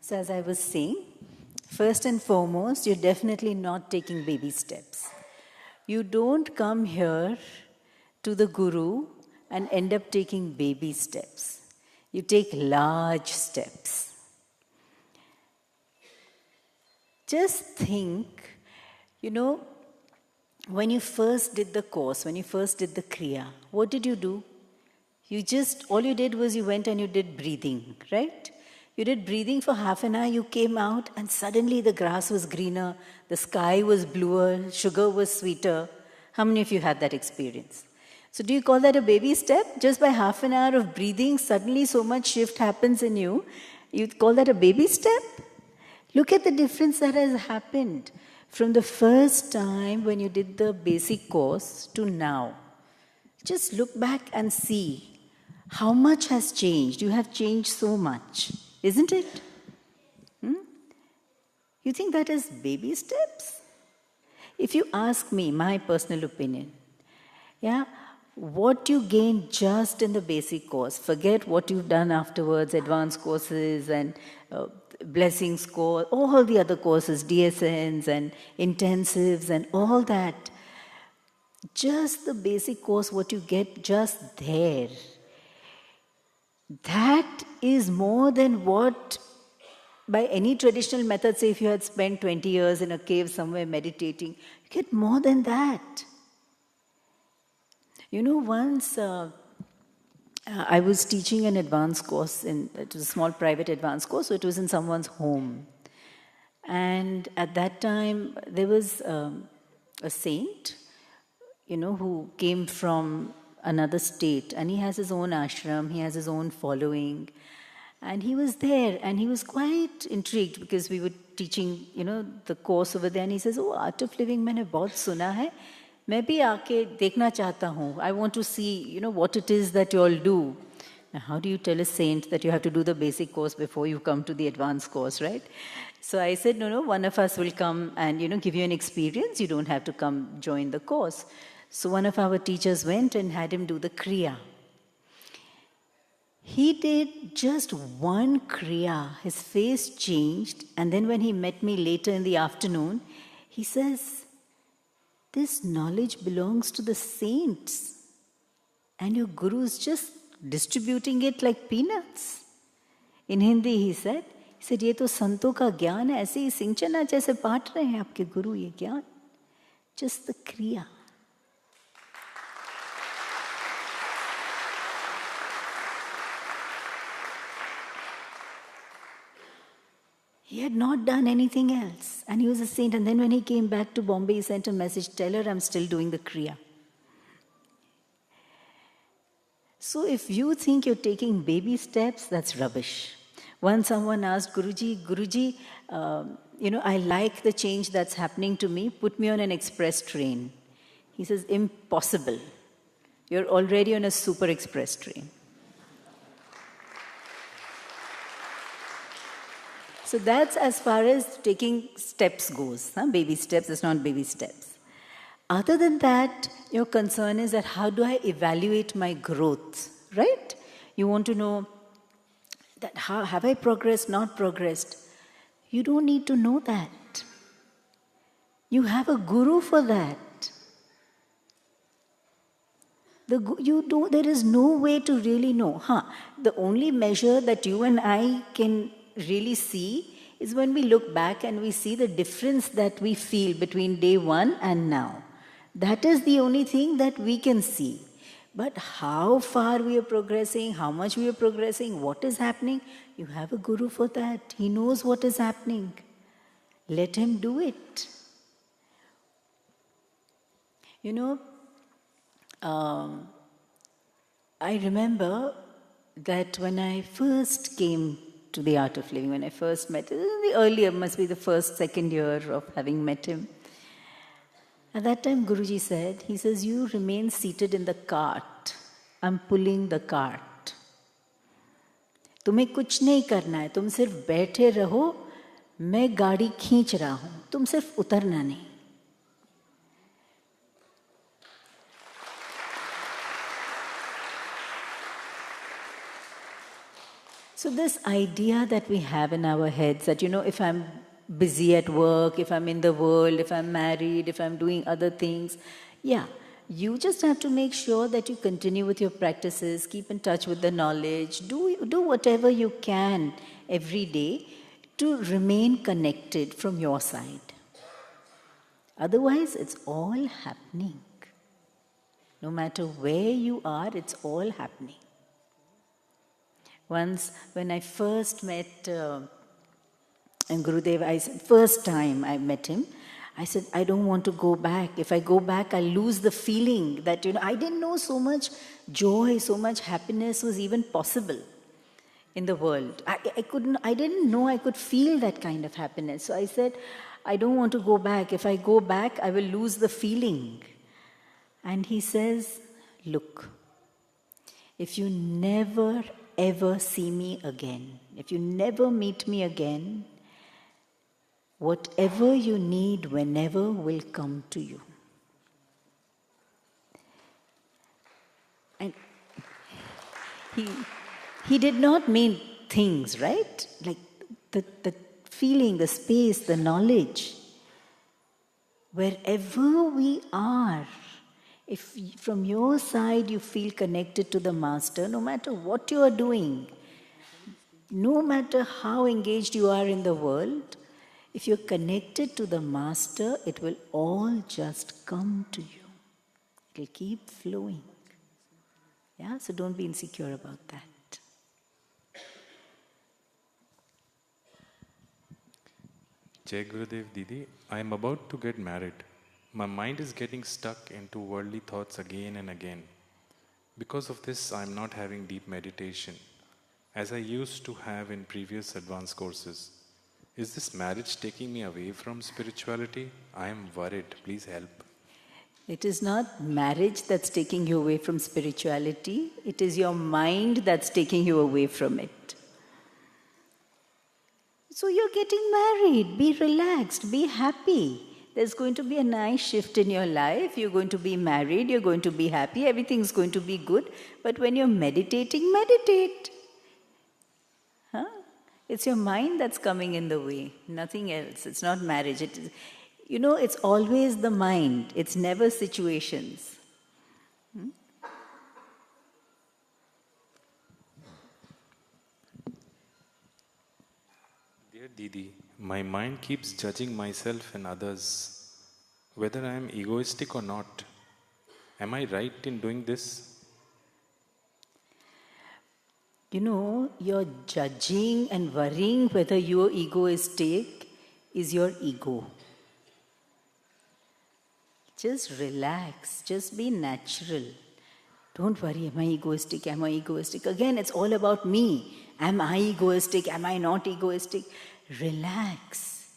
So as I was saying, first and foremost, you're definitely not taking baby steps. You don't come here to the Guru and end up taking baby steps. You take large steps. Just think, when you first did the course, when you first did the Kriya, what did you do? All you did was you went and you did breathing, right? You did breathing for half an hour, you came out, and suddenly the grass was greener, the sky was bluer, sugar was sweeter. How many of you had that experience? So do you call that a baby step? Just by half an hour of breathing, suddenly so much shift happens in you. You call that a baby step? Look at the difference that has happened from the first time when you did the basic course to now. Just look back and see how much has changed. You have changed so much, isn't it? You think that is baby steps? If you ask me, my personal opinion, what you gain just in the basic course, forget what you've done afterwards, advanced courses and blessings course, all the other courses, DSNs and intensives and all that. Just the basic course, what you get just there, that is more than what, by any traditional method, say if you had spent 20 years in a cave somewhere meditating, you get more than that. Once I was teaching an advanced course, it was a small private advanced course, so it was in someone's home. And at that time, there was a saint, who came from another state, and he has his own ashram, he has his own following. And he was there, and he was quite intrigued because we were teaching, the course over there. And he says, "Oh, Art of Living, मैंने बहुत सुना है. मैं भी आके देखना चाहता हूँ. I want to see, what it is that you all do." Now, how do you tell a saint that you have to do the basic course before you come to the advanced course, right? So I said, no, one of us will come and, give you an experience. You don't have to come join the course. So one of our teachers went and had him do the Kriya. He did just one Kriya. His face changed. And then when he met me later in the afternoon, he says, "This knowledge belongs to the saints. And your Guru is just distributing it like peanuts." In Hindi, he said, "ये तो संतों का ज्ञान है, ऐसे ही सिंचना जैसे बांट रहे हैं आपके गुरु ये ज्ञान." Just the Kriya. He had not done anything else. And he was a saint. And then when he came back to Bombay, he sent a message, "Tell her I'm still doing the Kriya." So if you think you're taking baby steps, that's rubbish. Once someone asked Guruji, I like the change that's happening to me. Put me on an express train. He says, "Impossible. You're already on a super express train." So that's as far as taking steps goes. Baby steps, it's not baby steps. Other than that, your concern is that how do I evaluate my growth, right? You want to know that how have I progressed, not progressed? You don't need to know that. You have a guru for that. There is no way to really know. The only measure that you and I can really see is when we look back and we see the difference that we feel between day one and now. That is the only thing that we can see. But how far we are progressing, how much we are progressing, what is happening, you have a guru for that. He knows what is happening. Let him do it. I remember that when I first came to the Art of Living, when I first met him, the earlier, must be the first, second year of having met him. At that time, Guruji said, he says, "You remain seated in the cart. I'm pulling the cart. तुम्हें कुछ नहीं करना है, तुम सिर्फ बैठे रहो, मैं गाड़ी खींच रहा हूं, तुम सिर्फ उतरना नहीं." So this idea that we have in our heads that, if I'm busy at work, if I'm in the world, if I'm married, if I'm doing other things, yeah, you just have to make sure that you continue with your practices, keep in touch with the knowledge, do whatever you can every day to remain connected from your side. Otherwise, it's all happening. No matter where you are, it's all happening. Once, when I first met Gurudev, I said, first time I met him, I said, I don't want to go back. If I go back, I'll lose the feeling that, I didn't know so much joy, so much happiness was even possible in the world. I didn't know I could feel that kind of happiness. So I said, I don't want to go back. If I go back, I will lose the feeling. And he says, look, if you never ever see me again, if you never meet me again, whatever you need whenever will come to you. And he did not mean things, right? Like the feeling, the space, the knowledge. Wherever we are, if from your side you feel connected to the Master, no matter what you are doing, no matter how engaged you are in the world, if you're connected to the Master, it will all just come to you. It will keep flowing. Yeah, so don't be insecure about that. Jai Gurudev Didi, I am about to get married. My mind is getting stuck into worldly thoughts again and again. Because of this, I am not having deep meditation, as I used to have in previous advanced courses. Is this marriage taking me away from spirituality? I am worried. Please help. It is not marriage that's taking you away from spirituality. It is your mind that's taking you away from it. So you're getting married. Be relaxed. Be happy. There's going to be a nice shift in your life. You're going to be married. You're going to be happy. Everything's going to be good. But when you're meditating, meditate. Huh? It's your mind that's coming in the way. Nothing else. It's not marriage. It's always the mind. It's never situations. Dear Didi, my mind keeps judging myself and others, whether I am egoistic or not. Am I right in doing this? You're judging and worrying whether you're egoistic is your ego. Just relax. Just be natural. Don't worry, am I egoistic? Am I egoistic? Again, it's all about me. Am I egoistic? Am I not egoistic? Relax.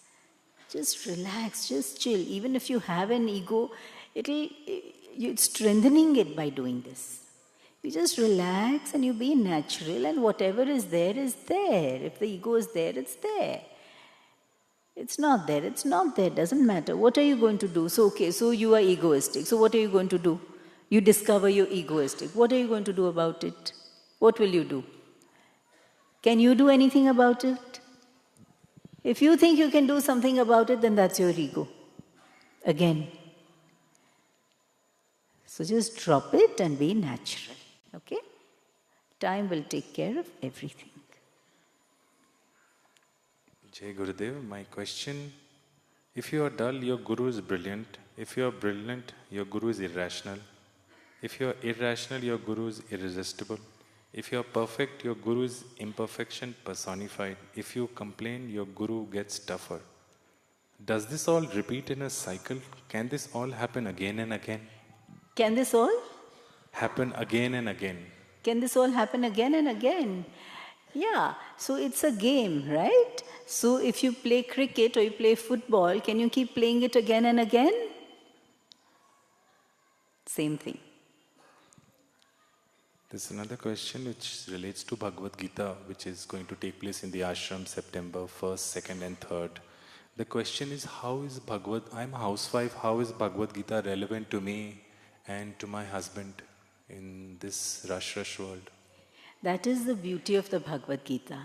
Just relax. Just chill. Even if you have an ego, you're strengthening it by doing this. You just relax and you be natural, and whatever is there is there. If the ego is there, it's there. It's not there, it's not there, doesn't matter. What are you going to do? So you are egoistic. So what are you going to do? You discover you're egoistic. What are you going to do about it? What will you do? Can you do anything about it? If you think you can do something about it, then that's your ego. Again. So just drop it and be natural. Okay? Time will take care of everything. Jai Gurudev, my question, if you are dull, your Guru is brilliant. If you are brilliant, your Guru is irrational. If you are irrational, your Guru is irresistible. If you are perfect, your Guru is imperfection personified. If you complain, your Guru gets tougher. Does this all repeat in a cycle? Can this all happen again and again? Can this all? Happen again and again. Can this all happen again and again? Yeah, so it's a game, right? So if you play cricket or you play football, can you keep playing it again and again? Same thing. There's another question which relates to Bhagavad Gita, which is going to take place in the ashram September 1st, 2nd and 3rd. The question is, I'm a housewife, how is Bhagavad Gita relevant to me and to my husband in this rush world? That is the beauty of the Bhagavad Gita.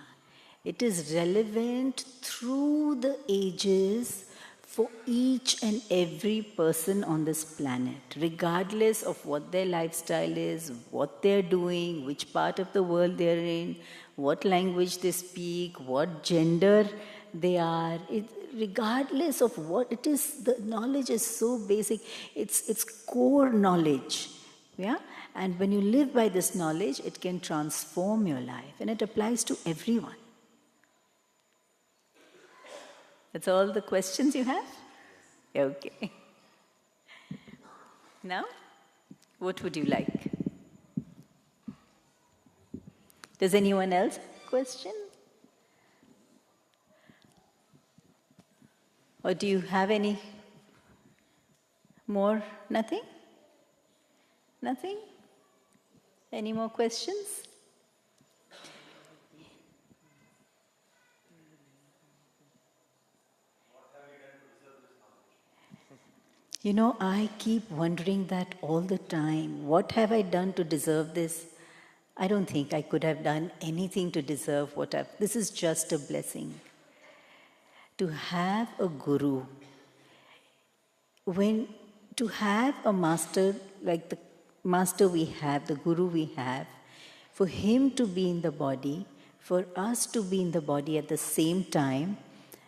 It is relevant through the ages for each and every person on this planet, regardless of what their lifestyle is, what they're doing, which part of the world they're in, what language they speak, what gender they are. Regardless of what it is, the knowledge is so basic. It's core knowledge. Yeah? And when you live by this knowledge, it can transform your life, and it applies to everyone. That's all the questions you have? Okay. Now, what would you like? Does anyone else have a question? Or do you have any more? Nothing? Nothing? Any more questions? You know, I keep wondering that all the time. What have I done to deserve this? I don't think I could have done anything to deserve what I've... This is just a blessing. To have a guru, to have a master like the master we have, the guru we have, for him to be in the body, for us to be in the body at the same time,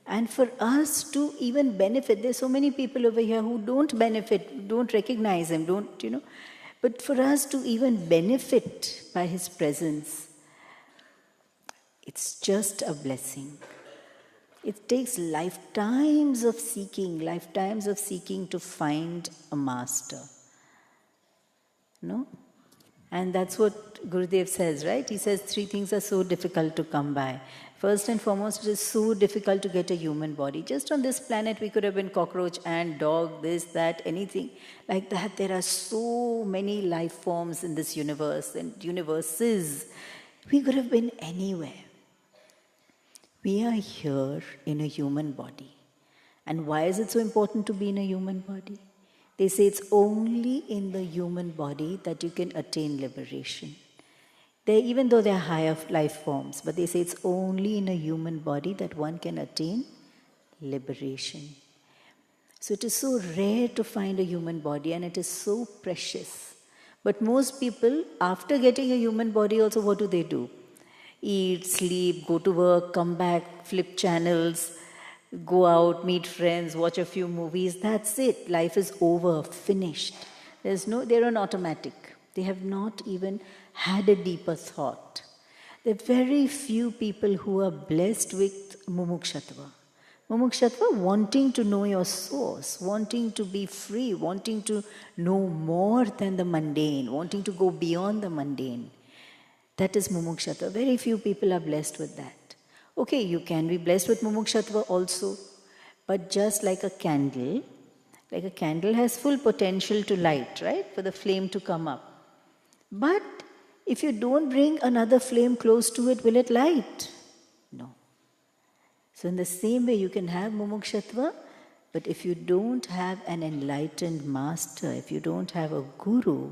and for us to even benefit. There's so many people over here who don't benefit, don't recognize him, don't. But for us to even benefit by his presence, it's just a blessing. It takes lifetimes of seeking to find a master. No? And that's what Gurudev says, right? He says 3 things are so difficult to come by. First and foremost, it is so difficult to get a human body. Just on this planet, we could have been cockroach, ant, dog, this, that, anything like that. There are so many life forms in this universe and universes. We could have been anywhere. We are here in a human body. And why is it so important to be in a human body? They say it's only in the human body that you can attain liberation. Even though they are higher life forms, but they say it's only in a human body that one can attain liberation. So it is so rare to find a human body, and it is so precious. But most people, after getting a human body also, what do? Eat, sleep, go to work, come back, flip channels, go out, meet friends, watch a few movies. That's it. Life is over, finished. They're on automatic. They have not even had a deeper thought. There are very few people who are blessed with mumukshatva. Mumukshatva, wanting to know your source, wanting to be free, wanting to know more than the mundane, wanting to go beyond the mundane. That is mumukshatva. Very few people are blessed with that. Okay, you can be blessed with mumukshatva also, but just like a candle has full potential to light, right? For the flame to come up. But if you don't bring another flame close to it, will it light? No. So in the same way, you can have mumukshatva, but if you don't have an enlightened master, if you don't have a guru,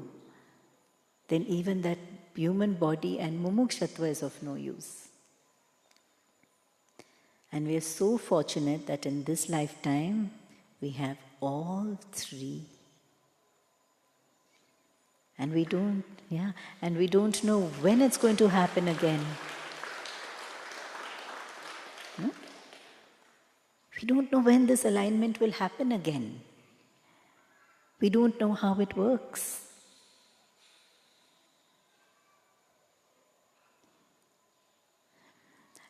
then even that human body and mumukshatva is of no use. And we are so fortunate that in this lifetime, we have all 3. And we don't know when it's going to happen again. No? We don't know when this alignment will happen again. We don't know how it works.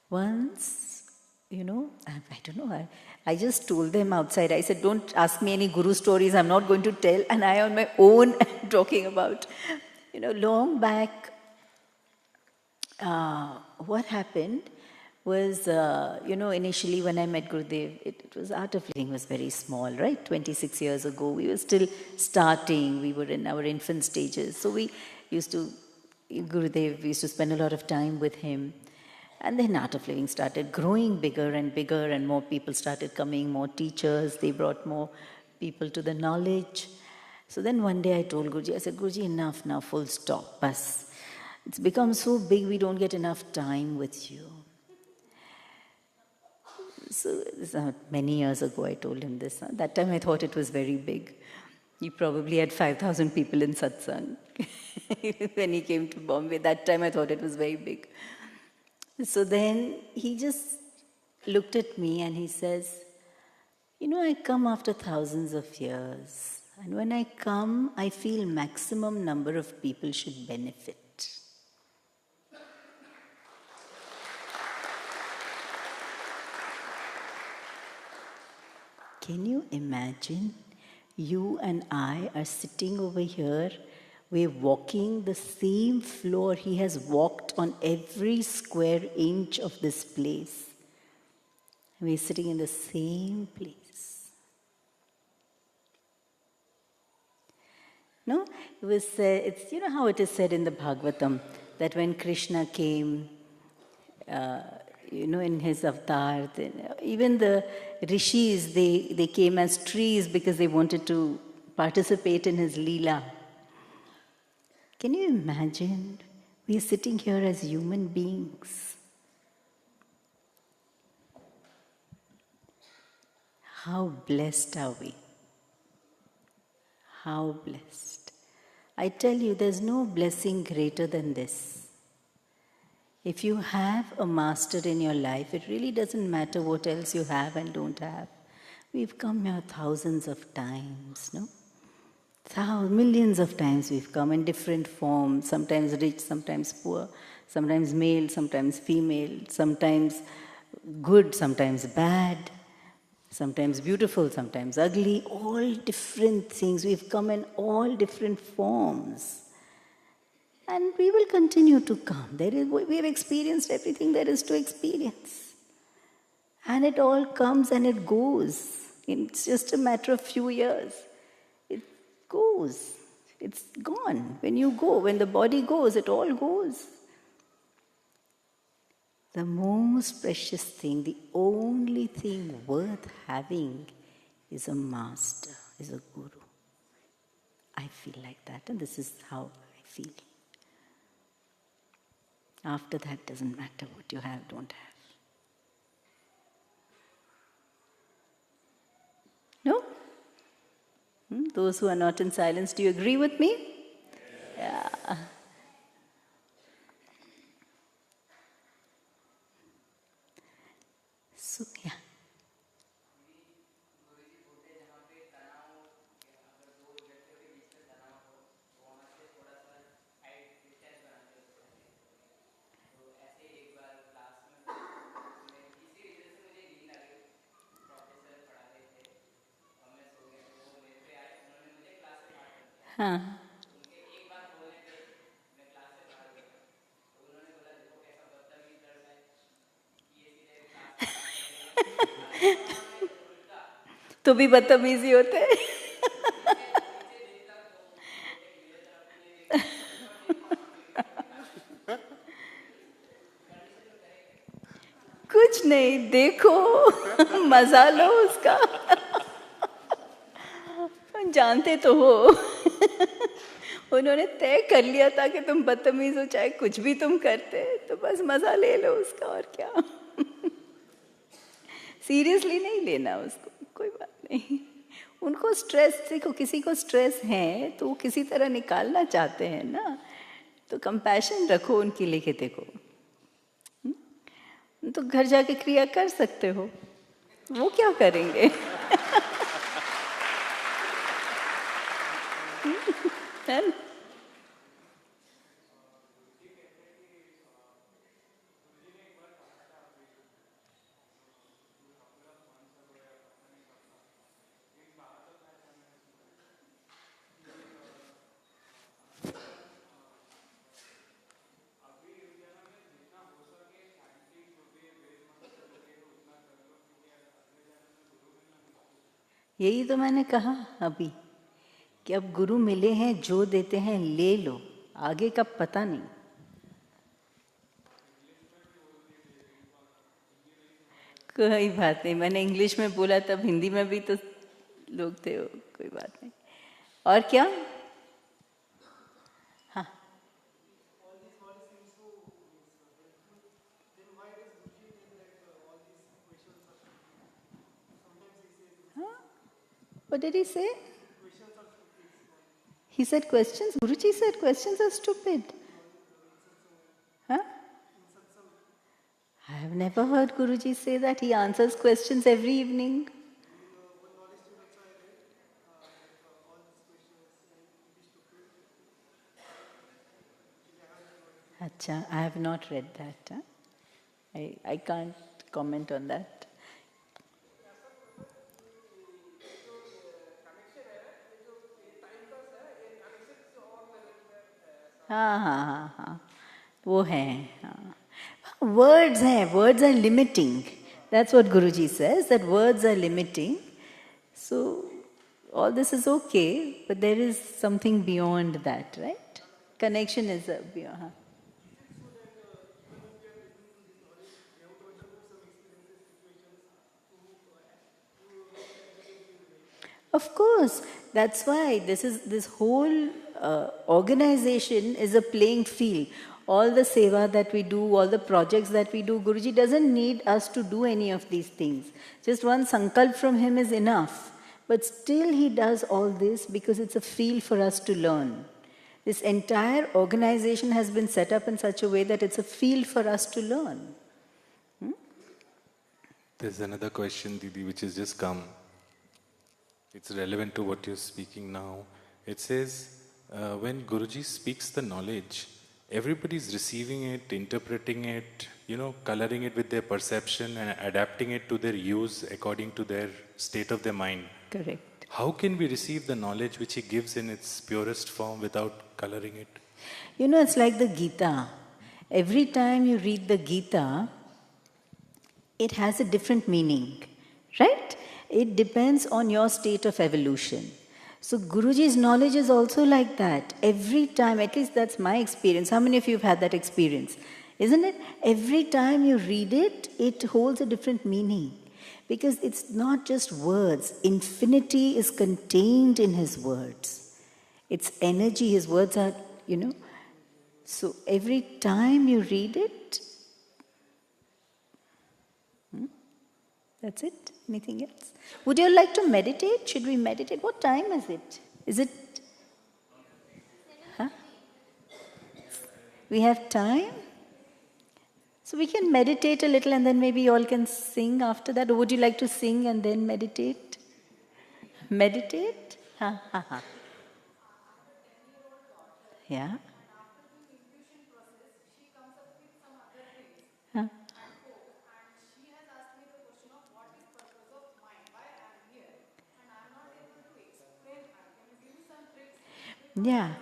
Once, I don't know, I just told them outside, I said, don't ask me any guru stories, I'm not going to tell, and I on my own am talking about, long back, what happened was, initially when I met Gurudev, it was Art of Living was very small, right? 26 years ago, we were still starting, we were in our infant stages, so we used to spend a lot of time with him. And then Art of Living started growing bigger, and more people started coming, more teachers, they brought more people to the knowledge. So then one day I told Guruji, I said, Guruji, enough now, full stop, bas. It's become so big we don't get enough time with you. So many years ago I told him this. That time I thought it was very big. He probably had 5,000 people in satsang when he came to Bombay. That time I thought it was very big. So then he just looked at me and he says, you know, I come after thousands of years. And when I come, I feel maximum number of people should benefit. Can you imagine? You and I are sitting over here. We're walking the same floor. He has walked on every square inch of this place. We're sitting in the same place. No? It was, it's, you know how it is said in the Bhagavatam that when Krishna came, in his avatar, even the rishis, they came as trees because they wanted to participate in his Leela. Can you imagine? We are sitting here as human beings. How blessed are we? How blessed. I tell you, there's no blessing greater than this. If you have a master in your life, it really doesn't matter what else you have and don't have. We've come here thousands of times, no? Millions of times we've come in different forms, sometimes rich, sometimes poor, sometimes male, sometimes female, sometimes good, sometimes bad, sometimes beautiful, sometimes ugly, all different things. We've come in all different forms. And we will continue to come. We have experienced everything there is to experience. And it all comes and it goes. It's just a matter of few years. It goes. It's gone. When you go, when the body goes, it all goes. The most precious thing, the only thing worth having is a master, is a guru. I feel like that, and this is how I feel. After that, doesn't matter what you have, don't have. No? Those who are not in silence, do you agree with me? Yeah. So, yeah. हाँ. तो भी बदतमीजी होते हैं. कुछ नहीं, देखो, मजा लो उसका. जानते तो हो. उन्होंने तय कर लिया था कि तुम बदतमीज हो, चाहे कुछ भी तुम करते, तो बस मजा ले लो उसका, और क्या. सीरियसली नहीं लेना उसको, कोई बात नहीं. उनको स्ट्रेस, देखो किसी को स्ट्रेस है तो वो किसी तरह निकालना चाहते हैं ना, तो कंपैशन रखो उनके लिए. देखो तो घर जाके क्रिया कर सकते हो, वो क्या करेंगे. है ना? यही तो मैंने कहा अभी कि अब गुरु मिले हैं, जो देते हैं ले लो, आगे का पता नहीं. कोई बात नहीं, मैंने इंग्लिश में बोला तब हिंदी में भी तो लोग थे, कोई बात नहीं. और क्या? हाँ. What did he say? He said questions. Guruji said questions are stupid. Huh? I have never heard Guruji say that. He answers questions every evening. Acha, I have not read that. Huh? I can't comment on that. हाँ हाँ हाँ हाँ वो है हाँ words हैं words are limiting. That's what Guruji says, that words are limiting. So all this is okay, but there is something beyond that, right? Connection is beyond. Huh? Of course, that's why this whole organization is a playing field. All the seva that we do, all the projects that we do, Guruji doesn't need us to do any of these things. Just one sankalp from him is enough. But still he does all this because it's a field for us to learn. This entire organization has been set up in such a way that it's a field for us to learn. There's another question, Didi, which has just come. It's relevant to what you're speaking now. It says, when Guruji speaks the knowledge, everybody's receiving it, interpreting it, coloring it with their perception and adapting it to their use according to their state of their mind. Correct. How can we receive the knowledge which he gives in its purest form without coloring it? It's like the Gita. Every time you read the Gita, it has a different meaning, right? It depends on your state of evolution. So Guruji's knowledge is also like that. Every time, at least that's my experience. How many of you have had that experience? Isn't it? Every time you read it, it holds a different meaning. Because it's not just words. Infinity is contained in his words. It's energy, his words are, So every time you read it, that's it. Anything else? Would you like to meditate? Should we meditate? What time is it? Is it? Huh? We have time? So we can meditate a little and then maybe you all can sing after that. Or would you like to sing and then meditate? Meditate? Ha ha ha. Yeah. Huh? Yeah.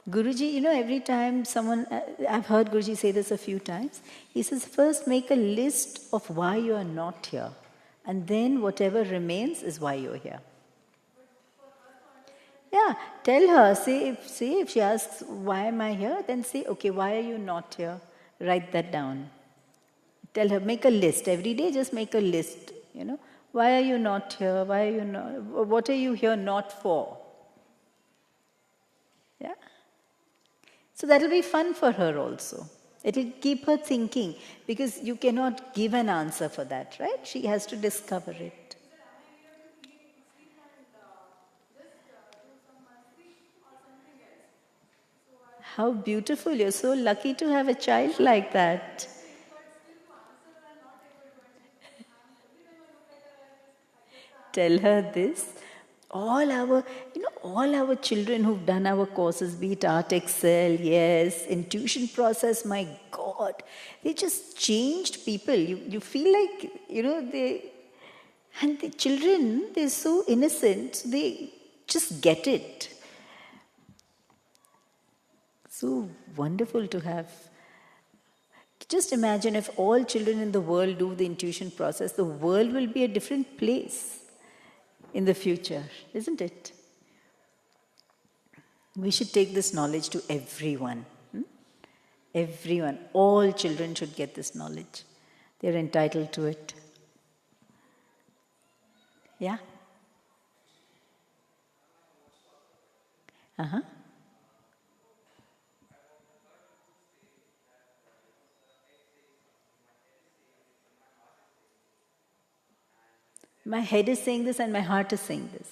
Guruji, every time someone, I've heard Guruji say this a few times, he says, first make a list of why you are not here. And then whatever remains is why you're here. Yeah, tell her, say if she asks, why am I here? Then say, okay, why are you not here? Write that down. Tell her, make a list. Every day just make a list, Why are you not here? Why are you not, what are you here not for? Yeah. So that'll be fun for her also. It'll keep her thinking because you cannot give an answer for that, right? She has to discover it. How beautiful. You're so lucky to have a child like that. Tell her this. All our children who've done our courses, be it Art Excel, yes, intuition process, my God, they just changed people. You feel like, and the children, they're so innocent, they just get it. So wonderful to have. Just imagine if all children in the world do the intuition process, the world will be a different place in the future, isn't it? We should take this knowledge to everyone. Everyone, all children should get this knowledge. They're entitled to it. Yeah? Uh-huh. My head is saying this and my heart is saying this.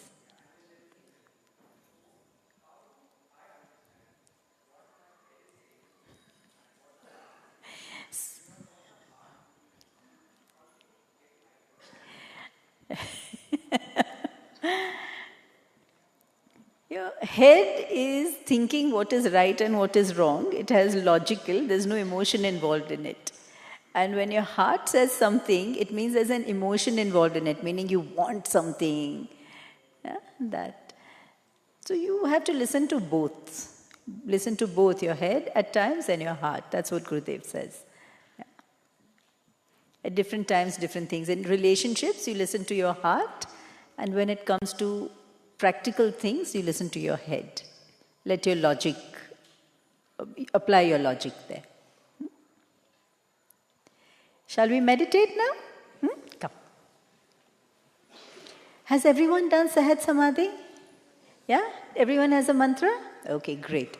Your head is thinking what is right and what is wrong. It has logical, there's no emotion involved in it. And when your heart says something, it means there's an emotion involved in it, meaning you want something. Yeah, that. So you have to listen to both. Listen to both your head at times and your heart. That's what Gurudev says. Yeah. At different times, different things. In relationships, you listen to your heart. And when it comes to practical things, you listen to your head. Let your logic, apply your logic there. Shall we meditate now? Come. Has everyone done Sahaj Samadhi? Yeah? Everyone has a mantra? Okay, great.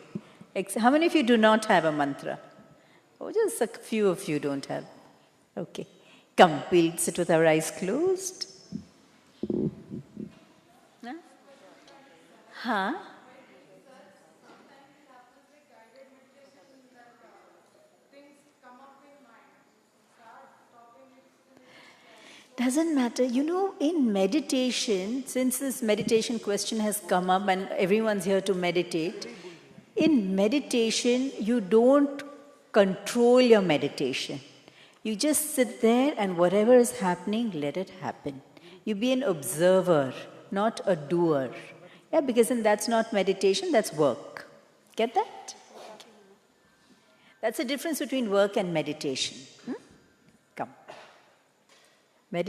How many of you do not have a mantra? Oh, just a few of you don't have. Okay. Come, we'll sit with our eyes closed. Huh? Doesn't matter. You know, in meditation, since this meditation question has come up and everyone's here to meditate, in meditation, you don't control your meditation. You just sit there and whatever is happening, let it happen. You be an observer, not a doer. Yeah, because then that's not meditation, that's work. Get that? That's the difference between work and meditation.